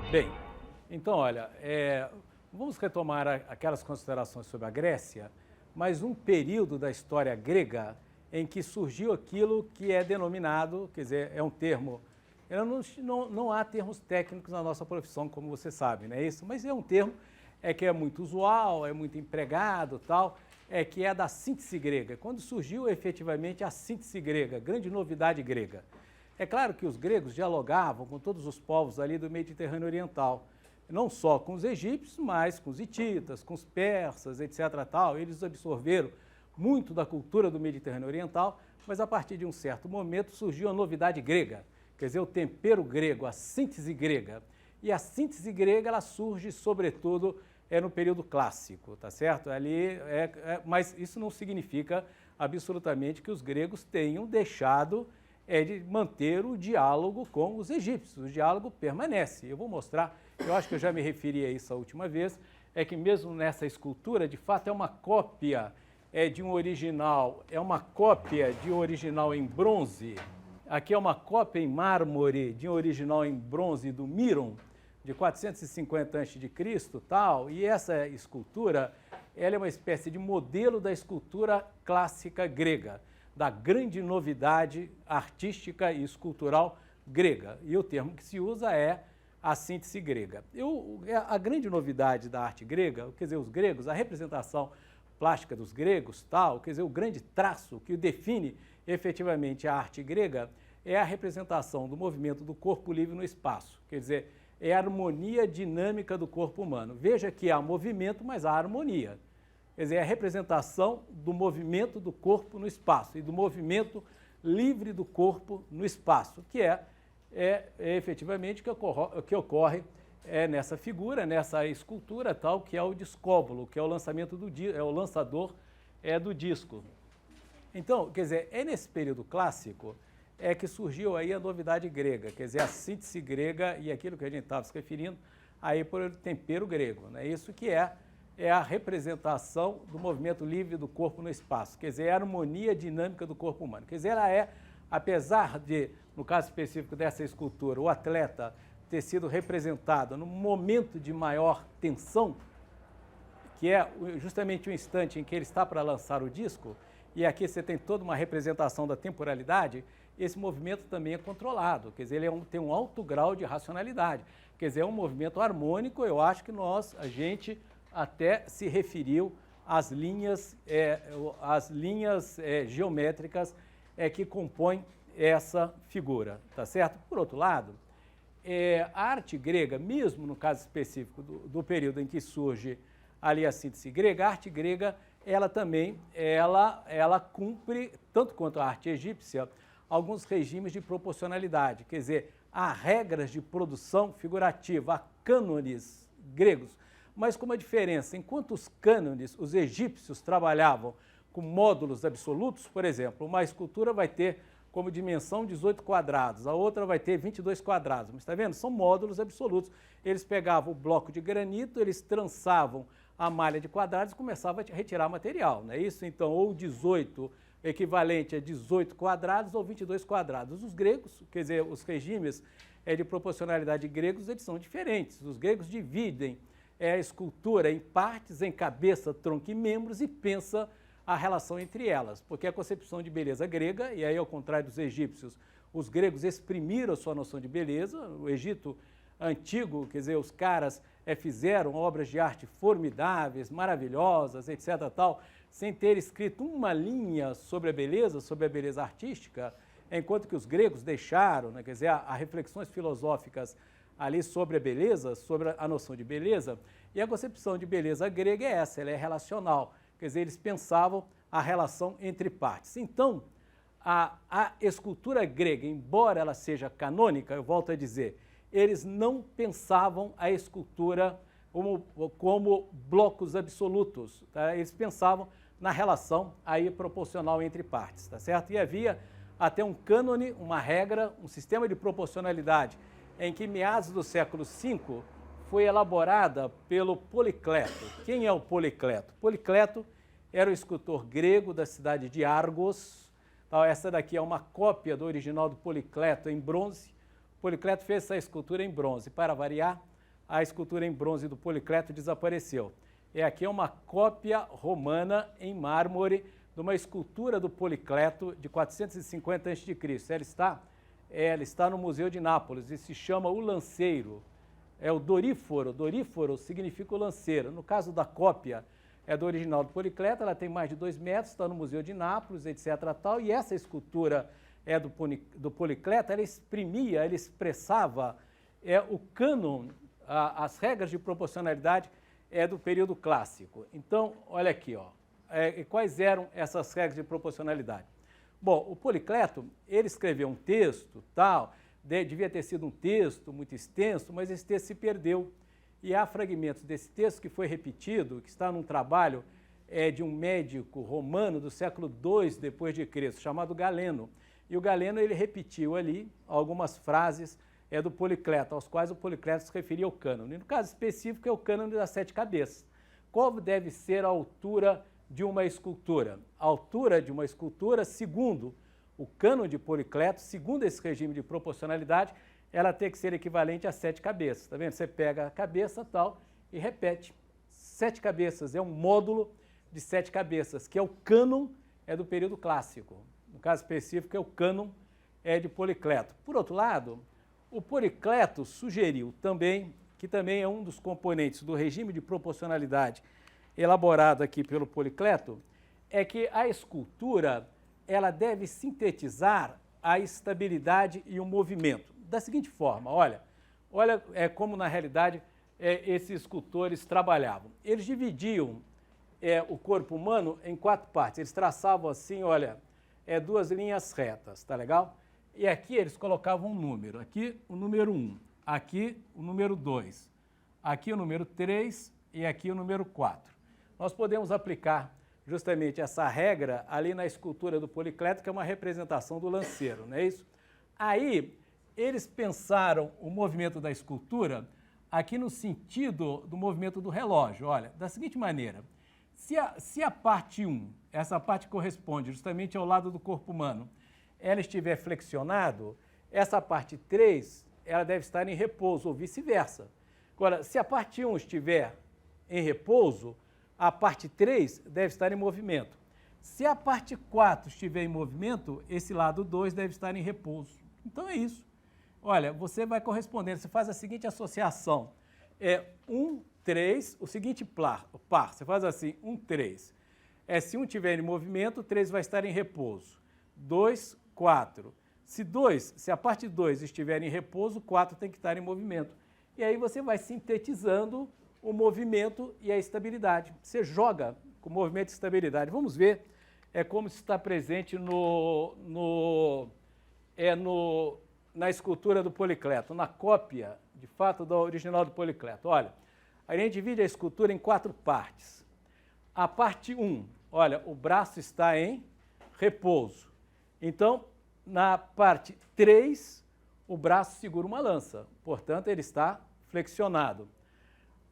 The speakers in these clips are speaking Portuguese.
Bem, então, olha, vamos retomar aquelas considerações sobre a Grécia, mas um período da história grega em que surgiu aquilo que é denominado, quer dizer, é um termo, não há termos técnicos na nossa profissão, como você sabe, não é isso? Mas é um termo que é muito usual, é muito empregado, tal, que é da síntese grega. Quando surgiu efetivamente a síntese grega, grande novidade grega. É claro que os gregos dialogavam com todos os povos ali do Mediterrâneo Oriental, não só com os egípcios, mas com os hititas, com os persas, etc. Tal. Eles absorveram muito da cultura do Mediterrâneo Oriental, mas a partir de um certo momento surgiu a novidade grega, quer dizer, o tempero grego, a síntese grega. E a síntese grega ela surge, sobretudo, no período clássico, tá certo? Ali mas isso não significa absolutamente que os gregos tenham deixado de manter o diálogo com os egípcios. O diálogo permanece. Eu vou mostrar, eu acho que eu já me referi a isso a última vez, que mesmo nessa escultura, de fato, é uma cópia de um original, é uma cópia de um original em bronze. Aqui é uma cópia em mármore de um original em bronze do Miron, de 450 a.C., tal, e essa escultura, ela é uma espécie de modelo da escultura clássica grega, da grande novidade artística e escultural grega. E o termo que se usa é a síntese grega. A grande novidade da arte grega, quer dizer, os gregos, a representação plástica dos gregos, tal, quer dizer, o grande traço que define efetivamente a arte grega é a representação do movimento do corpo livre no espaço, quer dizer, é a harmonia dinâmica do corpo humano. Veja que há movimento, mas há harmonia. Quer dizer, é a representação do movimento do corpo no espaço e do movimento livre do corpo no espaço, que é efetivamente o que ocorre nessa figura, nessa escultura tal, que é o discóbolo, que é o lançamento o lançador do disco. Então, quer dizer, nesse período clássico que surgiu aí a novidade grega, quer dizer, a síntese grega e aquilo que a gente estava se referindo aí por o tempero grego, né? Isso que é a representação do movimento livre do corpo no espaço, quer dizer, é a harmonia dinâmica do corpo humano. Quer dizer, ela apesar de, no caso específico dessa escultura, o atleta ter sido representado num momento de maior tensão, que é justamente o instante em que ele está para lançar o disco, e aqui você tem toda uma representação da temporalidade, esse movimento também é controlado, quer dizer, ele tem um alto grau de racionalidade, quer dizer, é um movimento harmônico. Eu acho que a gente até se referiu às linhas geométricas que compõem essa figura, tá certo? Por outro lado, a arte grega, mesmo no caso específico do período em que surge ali a síntese grega, a arte grega, ela também, ela cumpre, tanto quanto a arte egípcia, alguns regimes de proporcionalidade, quer dizer, há regras de produção figurativa, há cânones gregos, mas com uma diferença. Enquanto os cânones, os egípcios, trabalhavam com módulos absolutos, por exemplo, uma escultura vai ter como dimensão 18 quadrados, a outra vai ter 22 quadrados, mas está vendo? São módulos absolutos. Eles pegavam o bloco de granito, eles trançavam a malha de quadrados e começavam a retirar material, não é isso? Então, ou 18 equivalente a 18 quadrados ou 22 quadrados. Os gregos, quer dizer, os regimes de proporcionalidade gregos, eles são diferentes. Os gregos dividem a escultura em partes, em cabeça, tronco e membros e pensa a relação entre elas, porque a concepção de beleza grega, e aí ao contrário dos egípcios, os gregos exprimiram a sua noção de beleza. O Egito antigo, quer dizer, os caras fizeram obras de arte formidáveis, maravilhosas, etc. tal, sem ter escrito uma linha sobre a beleza artística, enquanto que os gregos deixaram, né, quer dizer, há reflexões filosóficas ali sobre a beleza, sobre a noção de beleza, e a concepção de beleza grega é essa, ela é relacional, quer dizer, eles pensavam a relação entre partes. Então, a escultura grega, embora ela seja canônica, eu volto a dizer, eles não pensavam a escultura como blocos absolutos, tá? Eles pensavam na relação aí proporcional entre partes, tá certo? E havia até um cânone, uma regra, um sistema de proporcionalidade em que, meados do século V, foi elaborada pelo Policleto. Quem é o Policleto? Policleto era o escultor grego da cidade de Argos. Então, essa daqui é uma cópia do original do Policleto em bronze. Policleto fez essa escultura em bronze. Para variar, a escultura em bronze do Policleto desapareceu. Aqui é uma cópia romana em mármore de uma escultura do Policleto de 450 a.C. Ela está no Museu de Nápoles e se chama O Lanceiro. É o Doríforo. Doríforo significa o lanceiro. No caso da cópia, é do original do Policleto, ela tem mais de 2 metros, está no Museu de Nápoles, etc. Tal, e essa escultura do Policleto, ela exprimia, ela expressava o cânon, as regras de proporcionalidade do período clássico. Então, olha aqui, ó, quais eram essas regras de proporcionalidade? Bom, o Policleto, ele escreveu um texto, tal, devia ter sido um texto muito extenso, mas esse texto se perdeu. E há fragmentos desse texto que foi repetido, que está num trabalho de um médico romano do século II depois de Cristo, chamado Galeno. E o Galeno, ele repetiu ali algumas frases do Policleto, aos quais o Policleto se referia ao cânone. E no caso específico é o cânone das 7 cabeças. Qual deve ser a altura de uma escultura? A altura de uma escultura, segundo o cânone de Policleto, segundo esse regime de proporcionalidade, ela tem que ser equivalente a 7 cabeças. Tá vendo? Você pega a cabeça tal e repete. 7 cabeças é um módulo de 7 cabeças, que é o cânon do período clássico. No caso específico é o cânon de Policleto. Por outro lado, o Policleto sugeriu também, que também é um dos componentes do regime de proporcionalidade elaborado aqui pelo Policleto, é que a escultura ela deve sintetizar a estabilidade e o movimento. Da seguinte forma, olha como na realidade esses escultores trabalhavam. Eles dividiam o corpo humano em 4 partes. Eles traçavam assim, olha, 2 linhas retas, tá legal? E aqui eles colocavam um número. Aqui o número 1, aqui o número 2, aqui o número 3 e aqui o número 4. Nós podemos aplicar justamente essa regra ali na escultura do Policleto, que é uma representação do lanceiro, não é isso? Aí, eles pensaram o movimento da escultura aqui no sentido do movimento do relógio. Olha, da seguinte maneira, se a parte 1, essa parte que corresponde justamente ao lado do corpo humano, ela estiver flexionado, essa parte 3, ela deve estar em repouso, ou vice-versa. Agora, se a parte 1 estiver em repouso, a parte 3 deve estar em movimento. Se a parte 4 estiver em movimento, esse lado 2 deve estar em repouso. Então é isso. Olha, você vai correspondendo, você faz a seguinte associação. 1, 3, o seguinte par. Você faz assim, 1, 3. Se 1 estiver em movimento, 3 vai estar em repouso. 2, 4. Se a parte 2 estiver em repouso, 4 tem que estar em movimento. E aí você vai sintetizando o movimento e a estabilidade. Você joga com movimento e estabilidade. Vamos ver como isso está presente na escultura do Policleto, na cópia, de fato, da original do Policleto. Olha, a gente divide a escultura em 4 partes. A parte 1, olha, o braço está em repouso. Então, na parte 3, o braço segura uma lança, portanto, ele está flexionado.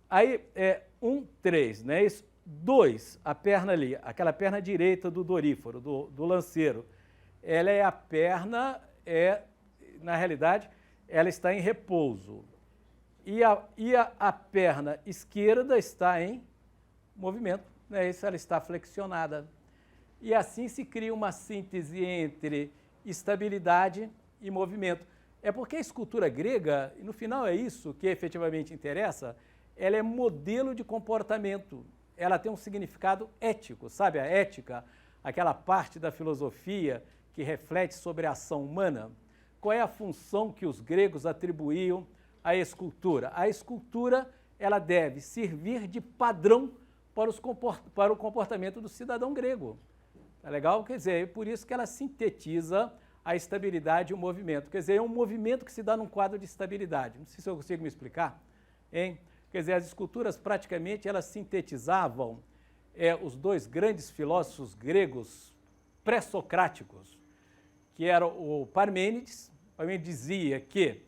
Aí, 1, 3, né? 2, a perna ali, aquela perna direita do Doríforo, do lanceiro, ela é a perna, na realidade, ela está em repouso. E a perna esquerda está em movimento, né? Ela está flexionada. E assim se cria uma síntese entre estabilidade e movimento. É porque a escultura grega, e no final é isso que efetivamente interessa, ela é modelo de comportamento. Ela tem um significado ético, sabe? A ética, aquela parte da filosofia que reflete sobre a ação humana. Qual é a função que os gregos atribuíam à escultura? A escultura, ela deve servir de padrão para o comportamento do cidadão grego. Tá legal? Quer dizer, é por isso que ela sintetiza a estabilidade e o movimento. Quer dizer, é um movimento que se dá num quadro de estabilidade. Não sei se eu consigo me explicar, hein? Quer dizer, as esculturas praticamente elas sintetizavam os 2 grandes filósofos gregos pré-socráticos, que eram o Parmênides. Parmênides dizia que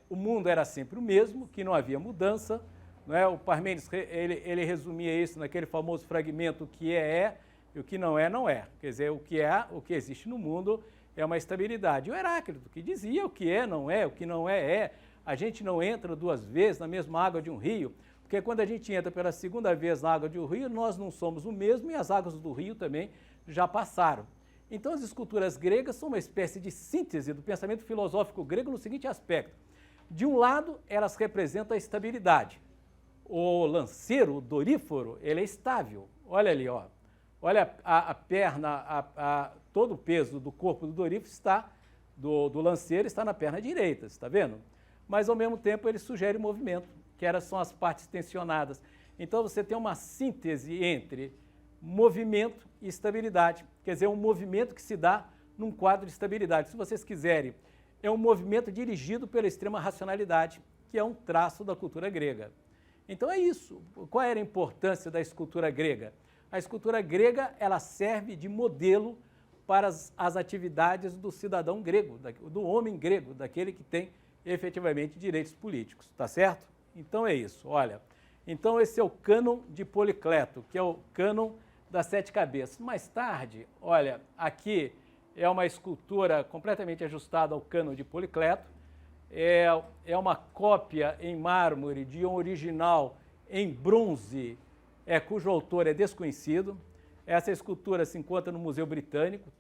o mundo era sempre o mesmo, que não havia mudança. Não é? O Parmênides ele resumia isso naquele famoso fragmento: o que é e o que não é, não é. Quer dizer, o que existe no mundo é uma estabilidade. E o Heráclito, que dizia o que é, o que não é. A gente não entra 2 vezes na mesma água de um rio, porque quando a gente entra pela 2ª vez na água de um rio, nós não somos o mesmo e as águas do rio também já passaram. Então as esculturas gregas são uma espécie de síntese do pensamento filosófico grego no seguinte aspecto. De um lado, elas representam a estabilidade. O lanceiro, o doríforo, ele é estável. Olha ali, ó. Olha a perna, todo o peso do corpo do doríforo está, do lanceiro está na perna direita, está vendo? Mas ao mesmo tempo ele sugere movimento, que são as partes tensionadas. Então você tem uma síntese entre movimento e estabilidade, quer dizer, um movimento que se dá num quadro de estabilidade. Se vocês quiserem, é um movimento dirigido pela extrema racionalidade, que é um traço da cultura grega. Então é isso. Qual era a importância da escultura grega? A escultura grega, ela serve de modelo para as atividades do cidadão grego, do homem grego, daquele que tem efetivamente direitos políticos, tá certo? Então é isso, olha. Então esse é o cânon de Policleto, que é o cânon das 7 cabeças. Mais tarde, olha, aqui é uma escultura completamente ajustada ao cânon de Policleto, é uma cópia em mármore de um original em bronze, cujo autor é desconhecido. Essa escultura se encontra no Museu Britânico,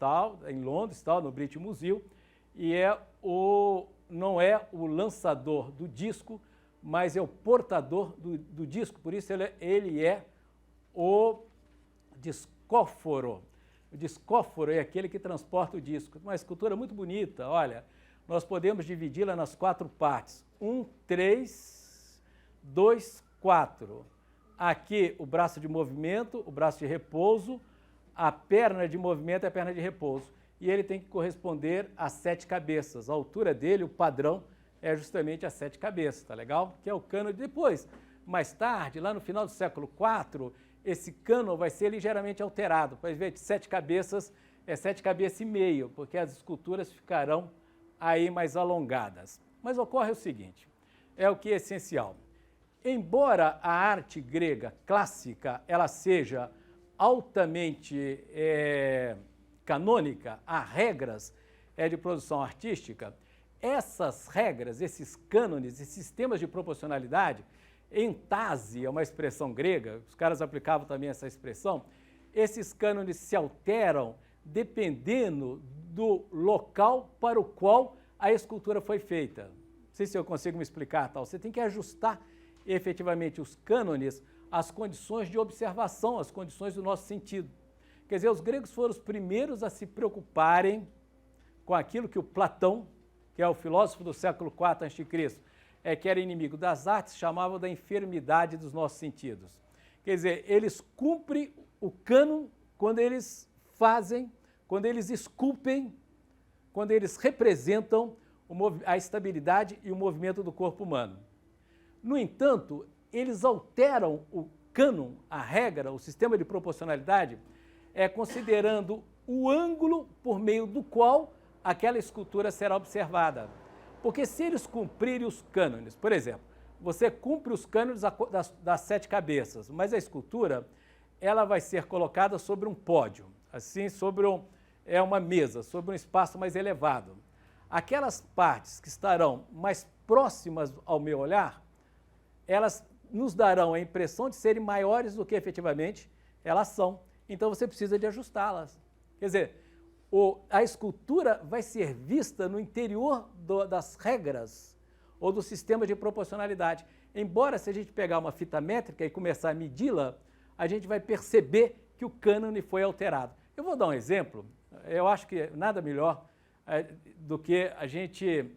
em Londres, no British Museum, e não é o lançador do disco, mas é o portador do disco, por isso ele é o discóforo. O discóforo é aquele que transporta o disco. Uma escultura muito bonita, olha, nós podemos dividi-la nas 4 partes. 1, 3, 2, 4. Aqui o braço de movimento, o braço de repouso, a perna de movimento é a perna de repouso. E ele tem que corresponder às 7 cabeças. A altura dele, o padrão, é justamente as 7 cabeças, tá legal? Que é o cânon. Depois, mais tarde, lá no final do século IV, esse cânon vai ser ligeiramente alterado. Para ver de 7 cabeças, é 7 cabeças e meio, porque as esculturas ficarão aí mais alongadas. Mas ocorre o seguinte, é o que é essencial. Embora a arte grega clássica ela seja altamente canônica, há regras de produção artística, essas regras, esses cânones, esses sistemas de proporcionalidade, entase é uma expressão grega, os caras aplicavam também essa expressão, esses cânones se alteram dependendo do local para o qual a escultura foi feita. Não sei se eu consigo me explicar, tal. Você tem que ajustar efetivamente os cânones às condições de observação, às condições do nosso sentido. Quer dizer, os gregos foram os primeiros a se preocuparem com aquilo que o Platão, que é o filósofo do século IV a.C., que era inimigo das artes, chamava da enfermidade dos nossos sentidos. Quer dizer, eles cumprem o cânon quando eles fazem, quando eles esculpem, quando eles representam a estabilidade e o movimento do corpo humano. No entanto, eles alteram o cânon, a regra, o sistema de proporcionalidade, considerando o ângulo por meio do qual aquela escultura será observada. Porque se eles cumprirem os cânones, por exemplo, você cumpre os cânones das 7 cabeças, mas a escultura ela vai ser colocada sobre um pódio, assim, sobre uma mesa, sobre um espaço mais elevado. Aquelas partes que estarão mais próximas ao meu olhar, elas nos darão a impressão de serem maiores do que efetivamente elas são. Então você precisa de ajustá-las. Quer dizer, a escultura vai ser vista no interior das regras ou do sistema de proporcionalidade. Embora, se a gente pegar uma fita métrica e começar a medi-la, a gente vai perceber que o cânone foi alterado. Eu vou dar um exemplo. Eu acho que nada melhor do que a gente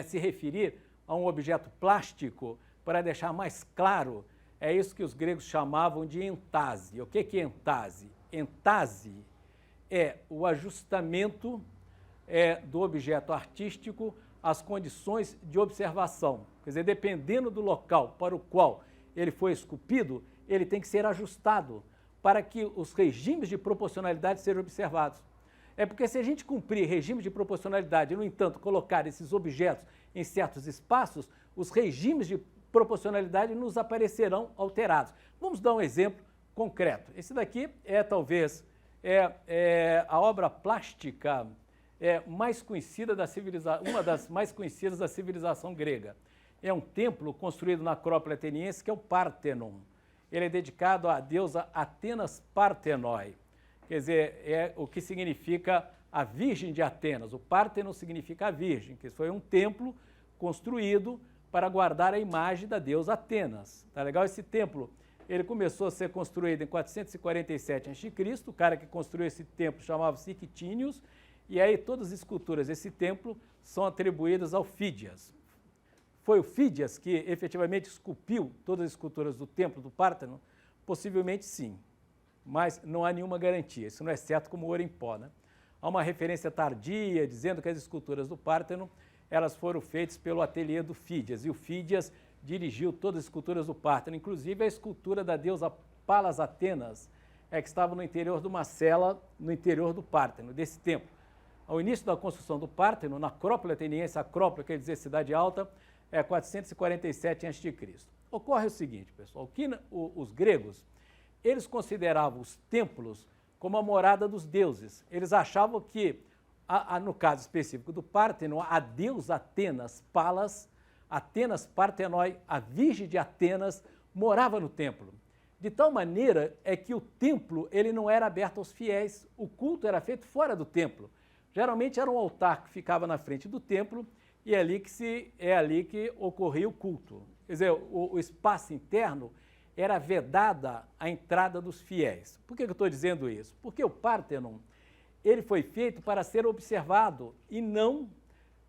se referir a um objeto plástico para deixar mais claro. É isso que os gregos chamavam de entase. O que é entase? Entase é o ajustamento do objeto artístico às condições de observação. Quer dizer, dependendo do local para o qual ele foi esculpido, ele tem que ser ajustado para que os regimes de proporcionalidade sejam observados. É porque se a gente cumprir regimes de proporcionalidade e, no entanto, colocar esses objetos em certos espaços, os regimes de proporcionalidade nos aparecerão alterados. Vamos dar um exemplo concreto. Esse daqui talvez a obra plástica mais conhecida da civilização, uma das mais conhecidas da civilização grega. É um templo construído na Acrópole ateniense, que é o Pártenon. Ele é dedicado à deusa Atenas Partenoi, quer dizer, é o que significa a Virgem de Atenas. O Pártenon significa a Virgem, que foi um templo construído para guardar a imagem da deusa Atenas. Tá legal? Esse templo, ele começou a ser construído em 447 a.C., o cara que construiu esse templo chamava-se Ictínios, e aí todas as esculturas desse templo são atribuídas ao Fídias. Foi o Fídias que efetivamente esculpiu todas as esculturas do templo do Pártenon? Possivelmente sim, mas não há nenhuma garantia, isso não é certo como ouro em pó, né? Há uma referência tardia dizendo que as esculturas do Pártenon elas foram feitas pelo ateliê do Fídias, e o Fídias dirigiu todas as esculturas do Pártenon, inclusive a escultura da deusa Palas Atenas, que estava no interior de uma cela no interior do Pártenon, desse templo. Ao início da construção do Pártenon, na Acrópole ateniense, Acrópole quer dizer cidade alta, 447 a.C. Ocorre o seguinte, pessoal, que os gregos, eles consideravam os templos como a morada dos deuses. Eles achavam que, no caso específico do Pártenon, a deusa Atenas, Palas, Atenas Partenoi, a Virgem de Atenas, morava no templo. De tal maneira que o templo ele não era aberto aos fiéis, o culto era feito fora do templo. Geralmente era um altar que ficava na frente do templo e é ali que ocorria o culto. Quer dizer, o espaço interno era vedada a entrada dos fiéis. Por que eu estou dizendo isso? Porque o Pártenon ele foi feito para ser observado e não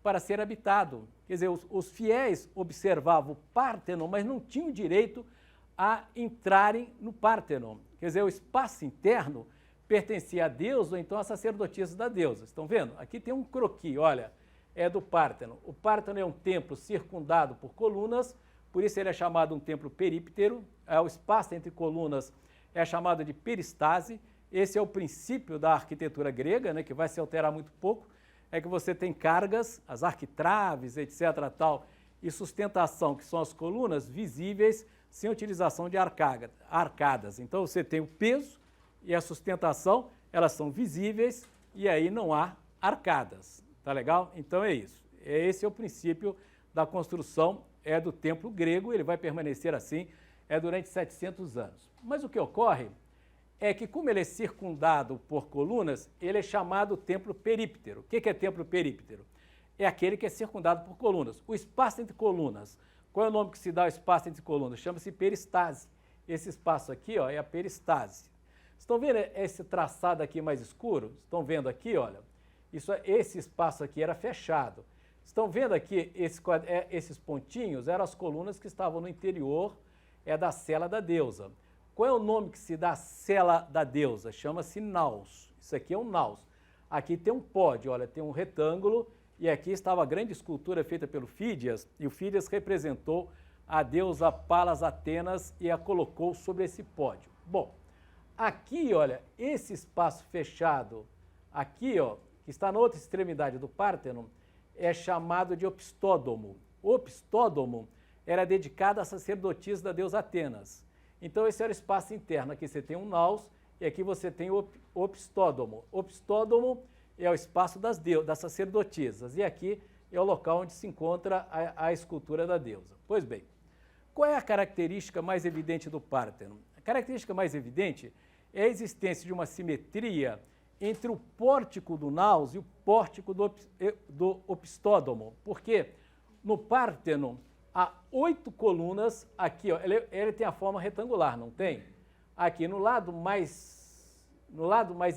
para ser habitado. Quer dizer, os fiéis observavam o Pártenon, mas não tinham direito a entrarem no Pártenon. Quer dizer, o espaço interno pertencia a Deus ou então a sacerdotisas da deusa. Estão vendo? Aqui tem um croquis, olha, é do Pártenon. O Pártenon é um templo circundado por colunas, por isso ele é chamado um templo períptero. O espaço entre colunas é chamado de peristase. Esse é o princípio da arquitetura grega, né, que vai se alterar muito pouco, é que você tem cargas, as arquitraves, etc., tal, e sustentação, que são as colunas visíveis sem utilização de arcadas. Então você tem o peso e a sustentação, elas são visíveis e aí não há arcadas. Tá legal? Então é isso. Esse é o princípio da construção do templo grego, ele vai permanecer assim durante 700 anos. Mas o que ocorre é que, como ele é circundado por colunas, ele é chamado templo períptero. O que é templo períptero? É aquele que é circundado por colunas. O espaço entre colunas, qual é o nome que se dá ao espaço entre colunas? Chama-se peristase. Esse espaço aqui, ó, é a peristase. Estão vendo esse traçado aqui mais escuro? Estão vendo aqui, olha? Esse espaço aqui era fechado. Estão vendo aqui esses pontinhos? Eram as colunas que estavam no interior da cela da deusa. Qual é o nome que se dá à cela da deusa? Chama-se naus. Isso aqui é um naus. Aqui tem um pódio, olha, tem um retângulo, e aqui estava a grande escultura feita pelo Fídias, e o Fídias representou a deusa Palas Atenas e a colocou sobre esse pódio. Bom, aqui, olha, esse espaço fechado, aqui, ó, que está na outra extremidade do Pártenon, é chamado de opistódomo. O opistódomo era dedicado à sacerdotisa da deusa Atenas. Então esse era o espaço interno. Aqui você tem um naus e aqui você tem o opistódomo. Opistódomo é o espaço das sacerdotisas e aqui é o local onde se encontra a escultura da deusa. Pois bem, qual é a característica mais evidente do Pártenon? A característica mais evidente é a existência de uma simetria entre o pórtico do naus e o pórtico do opistódomo, porque no Pártenon há 8 colunas, aqui, ó, ele tem a forma retangular, não tem? Aqui no lado mais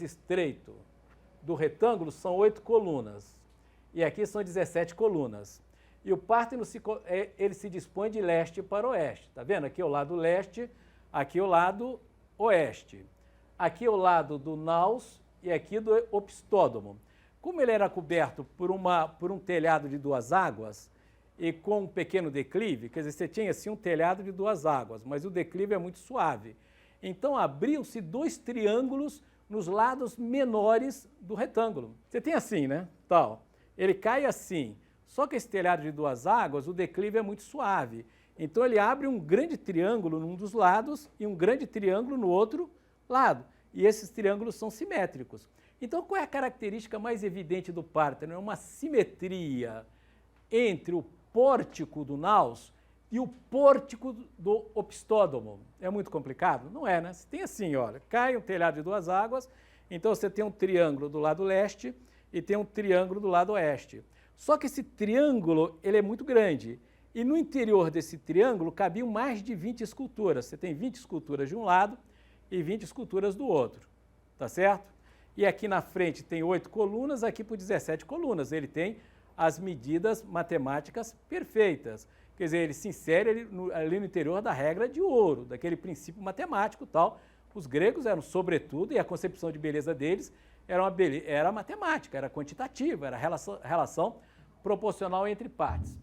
estreito do retângulo são 8 colunas, e aqui são 17 colunas. E o Pártenon ele se dispõe de leste para oeste, tá vendo? Aqui é o lado leste, aqui é o lado oeste. Aqui é o lado do naus e aqui do opistódomo. Como ele era coberto por um telhado de 2 águas, e com um pequeno declive, quer dizer, você tinha assim um telhado de 2 águas, mas o declive é muito suave. Então abriam-se 2 triângulos nos lados menores do retângulo. Você tem assim, né? Tal. Ele cai assim. Só que esse telhado de 2 águas, o declive é muito suave. Então ele abre um grande triângulo num dos lados e um grande triângulo no outro lado. E esses triângulos são simétricos. Então, qual é a característica mais evidente do Párteno? É uma simetria entre o pórtico do naos e o pórtico do opistódomo. É muito complicado? Não é, né? Você tem assim, olha, cai um telhado de duas águas, então você tem um triângulo do lado leste e tem um triângulo do lado oeste. Só que esse triângulo, ele é muito grande. E no interior desse triângulo cabiam mais de 20 esculturas. Você tem 20 esculturas de um lado e 20 esculturas do outro, tá certo? E aqui na frente tem 8 colunas, aqui por 17 colunas. Ele tem as medidas matemáticas perfeitas. Quer dizer, ele se insere ali no interior da regra de ouro, daquele princípio matemático e tal. Os gregos eram, sobretudo, e a concepção de beleza deles era matemática, era quantitativa, era relação proporcional entre partes.